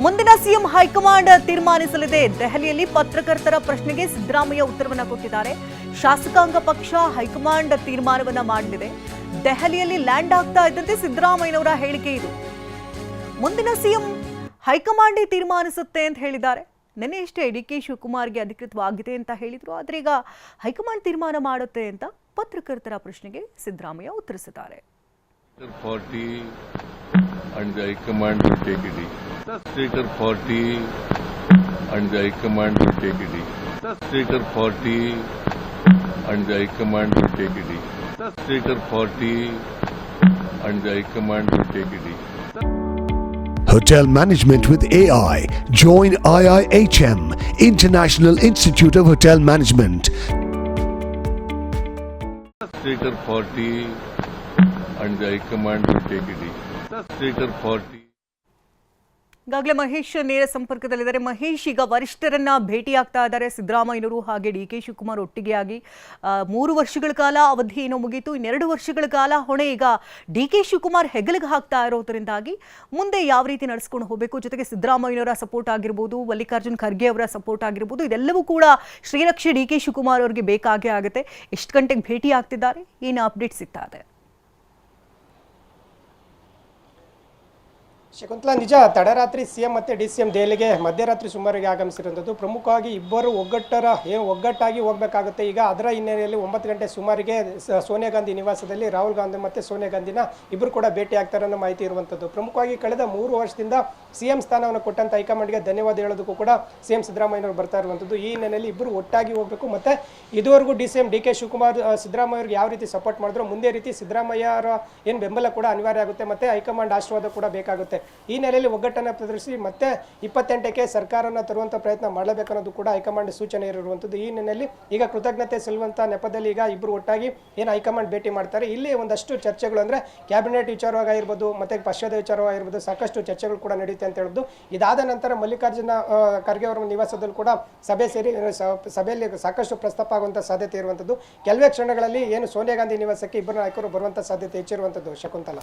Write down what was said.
ಮುಂದಿನ CM high command ತೀರ್ಮಾನಿಸಲಿದೆ. ದೆಹಲಿಯಲ್ಲಿ ಪತ್ರಕರ್ತರ ಪ್ರಶ್ನೆಗೆ ಸಿದ್ದರಾಮಯ್ಯ ಉತ್ತರವನ್ನ ಕೊಟ್ಟಿದ್ದಾರೆ. ಶಾಸಕಾಂಗ ಪಕ್ಷ ಹೈಕಮಾಂಡ್ ತೀರ್ಮಾನವನ್ನ ಮಾಡಲಿದೆ. ದೆಹಲಿಯಲ್ಲಿ ಲ್ಯಾಂಡ್ ಆಗ್ತಾ ಇದ್ದಂತೆ ಸಿದ್ದರಾಮಯ್ಯನವರ ಹೇಳಿಕೆ ಇದು. ಮುಂದಿನ ಸಿಎಂ ಹೈಕಮಾಂಡ್ ತೀರ್ಮಾನಿಸುತ್ತೆ ಅಂತ ಹೇಳಿದ್ದಾರೆ. ನಿನ್ನೆ ಇಷ್ಟೇ ಡಿಕೆ ಶಿವಕುಮಾರ್ಗೆ ಅಧಿಕೃತವಾಗಿದೆ ಅಂತ ಹೇಳಿದ್ರು. ಆದ್ರೆ ಈಗ ಹೈಕಮಾಂಡ್ ತೀರ್ಮಾನ ಮಾಡುತ್ತೆ ಅಂತ ಪತ್ರಕರ್ತರ ಪ್ರಶ್ನೆಗೆ Siddaramaiah ಉತ್ತರಿಸಿದ್ದಾರೆ. And the High Command will take it. Stater 40 and the High Command will take it. Stater 40 and the High Command will take it. Stater 40 and the High Command will take it. Hotel Management with AI. Join IIHM, International Institute of Hotel Management. Stater 40 and the High Command will take it. Stater 40. ಈಗಾಗಲೇ ಮಹೇಶ್ ನೇರ ಸಂಪರ್ಕದಲ್ಲಿದ್ದಾರೆ. ಮಹೇಶ್, ಈಗ ವರಿಷ್ಠರನ್ನ ಭೇಟಿಯಾಗ್ತಾ ಇದ್ದಾರೆ ಸಿದ್ದರಾಮಯ್ಯನವರು ಹಾಗೆ D K Shivakumar ಒಟ್ಟಿಗೆ ಆಗಿ 3 ವರ್ಷಗಳ ಕಾಲ ಅವಧಿ ಏನೋ ಮುಗೀತು. 2 ವರ್ಷಗಳ ಕಾಲ ಹೊಣೆ ಈಗ ಡಿ ಕೆ ಶಿವಕುಮಾರ್ ಹೆಗಲಿಗೆ ಹಾಕ್ತಾ ಇರೋದ್ರಿಂದಾಗಿ ಮುಂದೆ ಯಾವ ರೀತಿ ನಡೆಸ್ಕೊಂಡು ಹೋಗಬೇಕು, ಜೊತೆಗೆ ಸಿದ್ದರಾಮಯ್ಯನವರ ಸಪೋರ್ಟ್ ಆಗಿರ್ಬೋದು, ಮಲ್ಲಿಕಾರ್ಜುನ್ ಖರ್ಗೆ ಅವರ ಸಪೋರ್ಟ್ ಆಗಿರ್ಬೋದು, ಇದೆಲ್ಲವೂ ಕೂಡ ಶ್ರೀರಕ್ಷೆ ಡಿ ಕೆ ಶಿವಕುಮಾರ್ ಅವರಿಗೆ ಬೇಕಾಗೇ ಆಗುತ್ತೆ. ಎಷ್ಟು ಗಂಟೆಗೆ ಭೇಟಿ ಆಗ್ತಿದ್ದಾರೆ, ಏನು ಅಪ್ಡೇಟ್ ಸಿಗ್ತಾ ಇದೆ? ಶಕುಂತಲಾ, ನಿಜ ತಡರಾತ್ರಿ ಸಿಎಂ ಮತ್ತು ಡಿ ಸಿ ಎಂ ದೆಹಲಿಗೆ ಮಧ್ಯರಾತ್ರಿ ಸುಮಾರಿಗೆ ಆಗಮಿಸಿರುವಂಥದ್ದು. ಪ್ರಮುಖವಾಗಿ ಇಬ್ಬರು ಒಗ್ಗಟ್ಟಾಗಿ ಹೋಗಬೇಕಾಗುತ್ತೆ. ಈಗ ಅದರ ಹಿನ್ನೆಲೆಯಲ್ಲಿ 9 ಗಂಟೆ ಸುಮಾರಿಗೆ ಸೋನಿಯಾ ಗಾಂಧಿ ನಿವಾಸದಲ್ಲಿ ರಾಹುಲ್ ಗಾಂಧಿ ಮತ್ತು ಸೋನಿಯಾ ಗಾಂಧಿನ ಇಬ್ಬರು ಕೂಡ ಭೇಟಿ ಆಗ್ತಾರೆ ಅನ್ನೋ ಮಾಹಿತಿ ಇರುವಂಥದ್ದು. ಪ್ರಮುಖವಾಗಿ ಕಳೆದ 3 ವರ್ಷದಿಂದ ಸಿಎಂ ಸ್ಥಾನವನ್ನು ಕೊಟ್ಟಂಥ ಹೈಕಮಾಂಡ್ಗೆ ಧನ್ಯವಾದ ಹೇಳೋದಕ್ಕೂ ಕೂಡ ಸಿಎಂ ಸಿದ್ದರಾಮಯ್ಯನವರು ಬರ್ತಾ ಇರುವಂಥದ್ದು. ಈ ಹಿನ್ನೆಲೆಯಲ್ಲಿ ಇಬ್ಬರು ಒಟ್ಟಾಗಿ ಹೋಗಬೇಕು. ಮತ್ತು ಇದುವರೆಗೂ D C M D K Shivakumar ಸಿದ್ದರಾಮಯ್ಯವ್ರಿಗೆ ಯಾವ ರೀತಿ ಸಪೋರ್ಟ್ ಮಾಡಿದ್ರು, ಮುಂದೆ ರೀತಿ ಸಿದ್ದರಾಮಯ್ಯರ ಏನು ಬೆಂಬಲ ಕೂಡ ಅನಿವಾರ್ಯ ಆಗುತ್ತೆ, ಮತ್ತು ಹೈಕಮಾಂಡ್ ಆಶೀರ್ವಾದ ಕೂಡ ಬೇಕಾಗುತ್ತೆ. ಈ ನೆಲೆಯಲ್ಲಿ ಒಗ್ಗಟ್ಟನ್ನು ಪ್ರದರ್ಶಿಸಿ ಮತ್ತೆ 28ಕ್ಕೆ ಸರ್ಕಾರವನ್ನು ತರುವಂಥ ಪ್ರಯತ್ನ ಮಾಡಲೇಬೇಕನ್ನೋದು ಕೂಡ ಹೈಕಮಾಂಡ್ ಸೂಚನೆ ಇರುವಂಥದ್ದು. ಈ ನಿಟ್ಟಿನಲ್ಲಿ ಈಗ ಕೃತಜ್ಞತೆ ಸಲ್ಲುವಂಥ ನೆಪದಲ್ಲಿ ಈಗ ಇಬ್ಬರು ಒಟ್ಟಾಗಿ ಏನು ಹೈಕಮಾಂಡ್ ಭೇಟಿ ಮಾಡ್ತಾರೆ. ಇಲ್ಲಿ ಒಂದಷ್ಟು ಚರ್ಚೆಗಳು ಅಂದರೆ ಕ್ಯಾಬಿನೆಟ್ ವಿಚಾರವಾಗಿರ್ಬೋದು, ಮತ್ತು ಪಕ್ಷದ ವಿಚಾರವಾಗಿರ್ಬೋದು, ಸಾಕಷ್ಟು ಚರ್ಚೆಗಳು ಕೂಡ ನಡೆಯುತ್ತೆ ಅಂತ ಹೇಳೋದು. ಇದಾದ ನಂತರ ಮಲ್ಲಿಕಾರ್ಜುನ ಖರ್ಗೆ ಅವರ ನಿವಾಸದಲ್ಲಿ ಕೂಡ ಸಭೆ ಸೇರಿ ಸಭೆಯಲ್ಲಿ ಸಾಕಷ್ಟು ಪ್ರಸ್ತಾಪ ಆಗುವಂಥ ಸಾಧ್ಯತೆ ಇರುವಂಥದ್ದು. ಕೆಲವೇ ಕ್ಷಣಗಳಲ್ಲಿ ಏನು ಸೋನಿಯಾ ಗಾಂಧಿ ನಿವಾಸಕ್ಕೆ ಇಬ್ಬರು ನಾಯಕರು ಬರುವಂಥ ಸಾಧ್ಯತೆ ಹೆಚ್ಚಿರುವಂಥದ್ದು. ಶಕುಂತಲಾ.